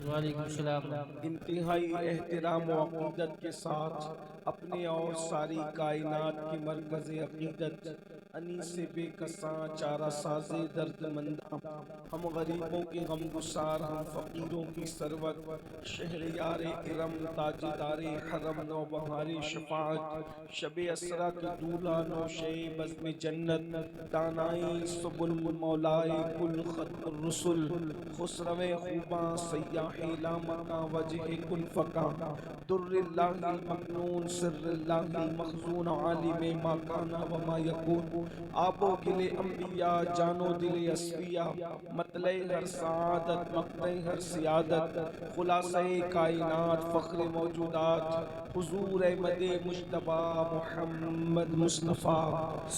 وعلیکم السلام۔ انتہائی احترام و عقیدت کے ساتھ اپنے اور ساری کائنات کی مرکز عقیدت انیس بے کساں چارہ ساز درد منداں، ہم غریبوں کے غم گسار، ہم فقیروں کی سروت، شہریار ارم تاجدار حرم نوبہار شفاعت، شب اسرا کی دولہا نوشے بزم جنت، دانائی سبل مولائے کل ختم الرسل، خسرو خوباں سیاح لامکاں وجہ کن فکاں، در اللہ المکنون سر اللہ المخزون عالم ما کانا وما یکون، آب و گل انبیاء جان و دل اصفیاء، مطلع ہر سعادت مقطع ہر سیادت، خلاصہ کائنات فخر موجودات، حضور احمد مجتبی محمد مصطفیٰ،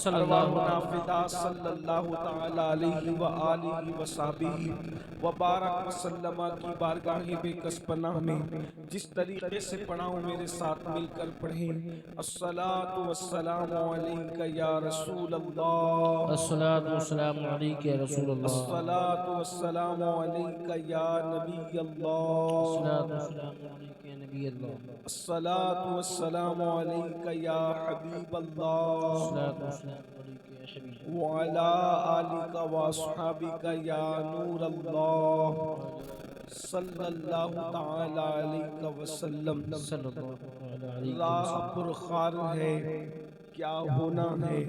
صلی اللہ ارواحنا علیہ فدا صلی اللہ تعالی علیہ وآلہ وصحبہ وبارک وسلم کی بارگاہ بے کس پناہ میں جس طریقے سے پڑھاؤں میرے ساتھ مل کر پڑھیں۔ الصلاة والسلام علیکہ یا رسول اللہ، الصلاۃ والسلام علیک یا رسول اللہ، الصلاة والسلام علیکہ یا نبی الصلاۃ اللہ، والسلام علیک یا نبی اللہ، الصلاة والسلام علیکہ یا حبیب الصلاۃ اللہ، والسلام علیک یا شبیب اللہ، وعلا آلکہ واصحابکہ یا نور اللہ، صلی اللہ تعالی علیہ وسلم۔ صلی اللہ علیہ راہ وسلم۔ پرخار ہے کیا ہونا ہے،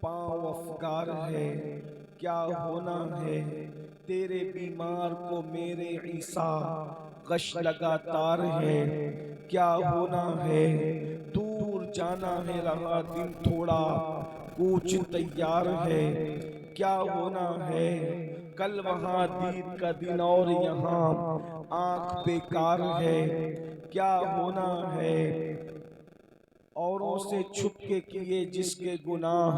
پاؤں افگار ہے کیا ہونا ہے، تیرے بیمار کو میرے عیسیٰ غش لگاتار ہے کیا ہونا ہے، دور جانا ہے رہا دن تھوڑا کوچ تیار ہے کیا ہونا ہے، کل وہاں دید کا دن اور یہاں آنکھ بیکار ہے کیا ہونا ہے، اوروں سے چھپ کے کیے جس کے گناہ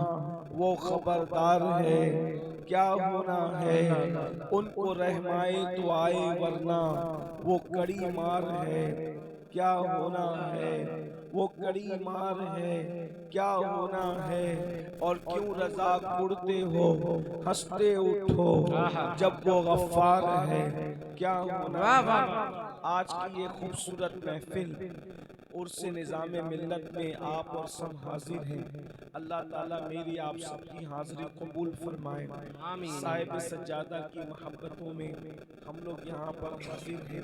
وہ خبردار ہے کیا ہونا ہے، ان کو رحم آئے تو آئے ورنہ وہ کڑی مار ہے کیا ہونا ہے، وہ کڑی مار ہے کیا ہونا ہے، اور کیوں رضا کڑتے ہو ہنستے اٹھو جب وہ غفار ہے کیا ہونا ہے۔ آج کی یہ خوبصورت محفل عرس نظام ملت میں آپ اور سب حاضر ہیں، اللہ تعالیٰ میری آپ سب کی حاضری قبول فرمائے۔ صاحب سجادہ کی محبتوں میں ہم لوگ یہاں پر حاضر ہیں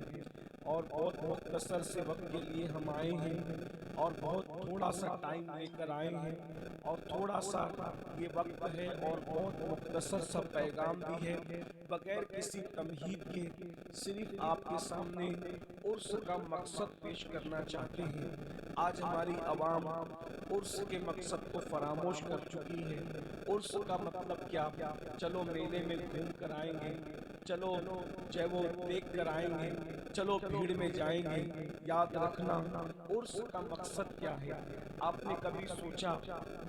اور بہت مختصر سے وقت کے لیے ہم آئے ہیں اور بہت تھوڑا سا ٹائم لے کر آئے ہیں اور تھوڑا سا یہ وقت ہے اور بہت مختصر سا پیغام بھی ہے، بغیر کسی تمہید کے صرف آپ کے سامنے عرس کا مقصد پیش کرنا چاہتے ہیں۔ آج ہماری عوام عرس کے مقصد کو فراموش کر چکی ہے۔ عرس کا مطلب کیا؟ چلو میلے میں گھوم کر آئیں گے، چلو جو وہ دیکھ کر آئیں گے، چلو بھیڑ میں جائیں گے۔ یاد رکھنا عرس کا مقصد کیا ہے۔ آپ نے کبھی سوچا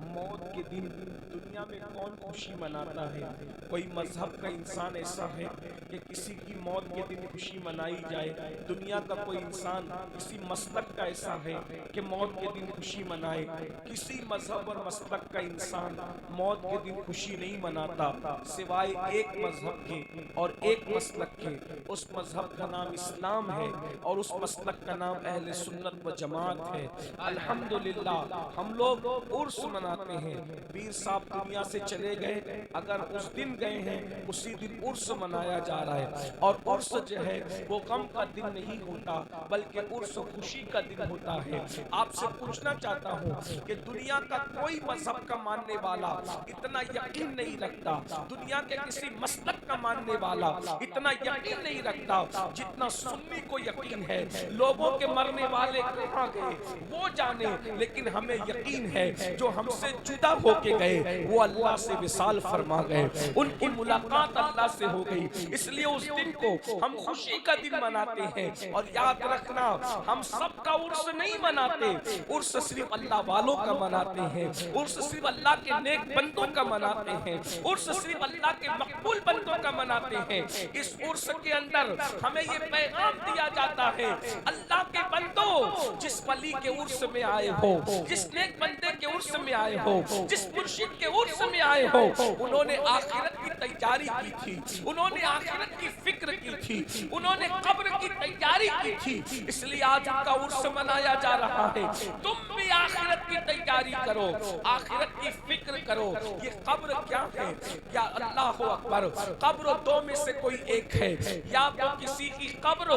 موت کے دن دنیا میں کون خوشی مناتا ہے؟ کوئی مذہب کا انسان ایسا ہے کہ کسی کی موت کے دن خوشی منائی جائے؟ دنیا کا کوئی انسان کسی مسلک کا ایسا ہے کہ موت کے دن خوشی منائے؟ کسی مذہب اور مسلک کا انسان موت کے دن خوشی نہیں مناتا سوائے ایک مذہب کے اور ایک مسلک کے۔ اس مذہب کا نام اسلام ہے اور اس مسلک کا نام اہل سنت و جماعت ہے۔ الحمدللہ ہم لوگ عرس مناتے ہیں۔ پیر صاحب دنیا سے چلے گئے، اگر اس دن گئے ہیں اسی دن عرس منایا جا رہا ہے، اور عرس جو ہے وہ غم کا دن نہیں ہوتا بلکہ عرس خوشی کا دن ہوتا ہے۔ آپ سے پوچھنا چاہتا ہوں کہ دنیا کا کوئی مذہب کا ماننے والا اتنا یقین نہیں رکھتا، دنیا کے کسی مسلک کا ماننے والا اتنا یقین نہیں رکھتا جتنا سنی کو یقین ہے۔ لوگوں کے مرنے والے کہاں گئے وہ جانے، لیکن ہمیں یقین ہے جو ہم سے جدا ہو کے گئے وہ اللہ سے وصال فرما گئے، ان کی ملاقات اللہ سے ہو گئی۔ اس لیے اس دن کو ہم خوشی کا دن مناتے ہیں۔ اور یاد رکھنا ہم سب کا عرس نہیں مناتے، عرس صرف اللہ والوں کا مناتے ہیں، عرس صرف اللہ کے نیک بندوں کا مناتے ہیں، عرس صرف اللہ کے مقبول بندوں کا مناتے ہیں۔ اس عرس کے اندر ہمیں یہ پیغام دیا جاتا ہے اللہ کے بندوں جس ولی کے عرس میں آئے ہو، جس نیک بندے کے عرس میں آئے ہو، جس مرشد کے عرس میں آئے ہو، انہوں نے آخرت کی تیاری کی تھی، انہوں نے آخرت کی فکر کی تھی، انہوں نے قبر کی تیاری کی تھی، اس لیے آج ان کا عرس منایا جا رہا ہے۔ تم بھی آخرت کی تیاری کرو، آخرت کی فکر کرو۔ یہ قبر کیا ہے؟ یا اللہ اکبر، قبر دو میں سے کوئی ایک ہے، یا تو کسی کی قبر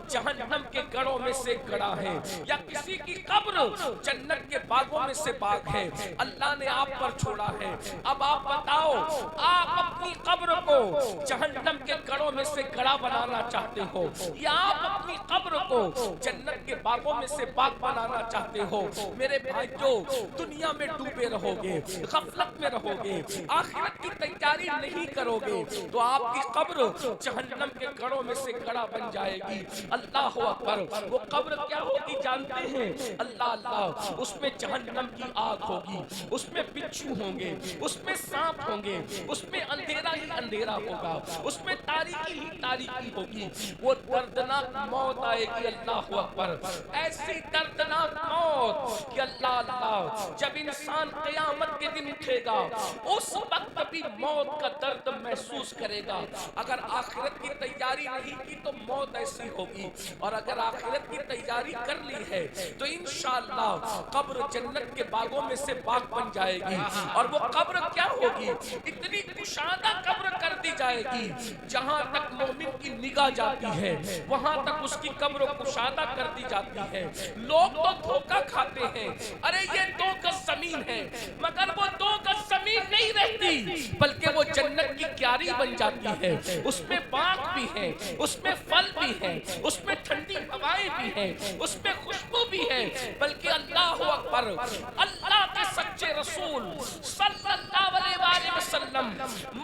جہنم کے گڑھوں میں سے گڑھا ہے، یا کسی کی قبر جنت کے باغوں میں سے باغ ہے۔ اللہ نے آپ پر چھوڑا ہے، اب آپ بتاؤ، آپ اپنی قبر کو جہنم کے گڑھوں میں سے گڑھا بنانا چاہتے ہو، یا آپ اپنی قبر کو جنت کے باغوں میں سے باغ بنانا چاہتے ہو؟ میرے بھائیو، دنیا میں ڈوبے رہو گے، غفلت میں رہو گے، آخرت کی تیاری نہیں کرو گے، تو آپ کی قبر جہنم کے گڑھوں میں سے گڑھا بن جائے گی۔ اللہ اکبر، وہ قبر کیا ہوگی جانتے ہیں؟ اللہ، اس میں جہنم کی آگ ہوگی، اس میں بچھو ہوں گے، اس میں سانپ ہوں گے، اس میں اندھیرا ہی اندھیرا ہوگا، اس میں تاریکی ہی تاریکی ہوگی۔ وہ دردناک موت آئے گی، اللہ اکبر، ایسی دردناک موت کہ اللہ، جب انسان قیامت کے دن اٹھے گا اس وقت بھی موت کا درد محسوس کرے گا۔ اگر آخرت کی تیاری نہیں کی تو موت ایسی ہوگی، اور اگر آخرت کی تیاری کر لی ہے تو انشاءاللہ قبر جنت کے باغوں میں سے باغ بن جائے گی۔ اور وہ قبر کیا ہوگی؟ اتنی کشادہ قبر کر دی جائے گی، جہاں تک مومن کی نگاہ جاتی ہے وہاں تک اس کی قبر کشادہ کر دی جاتی ہے۔ لوگ تو دھوکہ کھاتے ہیں، ارے یہ 2 گز زمین ہے، مگر وہ 2 گز زمین نہیں رہتی، بلکہ وہ جنت کی کیاری بن جاتی ہے۔ اس میں باغ بھی ہے، اس میں پھل بھی ہے، اس میں ٹھنڈی ہوائیں بھی ہیں، اس میں خوشبو بھی ہے، بلکہ اللہ اکبر، اللہ کے سچے رسول صلی اللہ علیہ وآلہ وسلم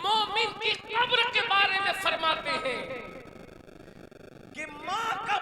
مومن کی قبر کے بارے میں فرماتے ہیں کہ ماں کا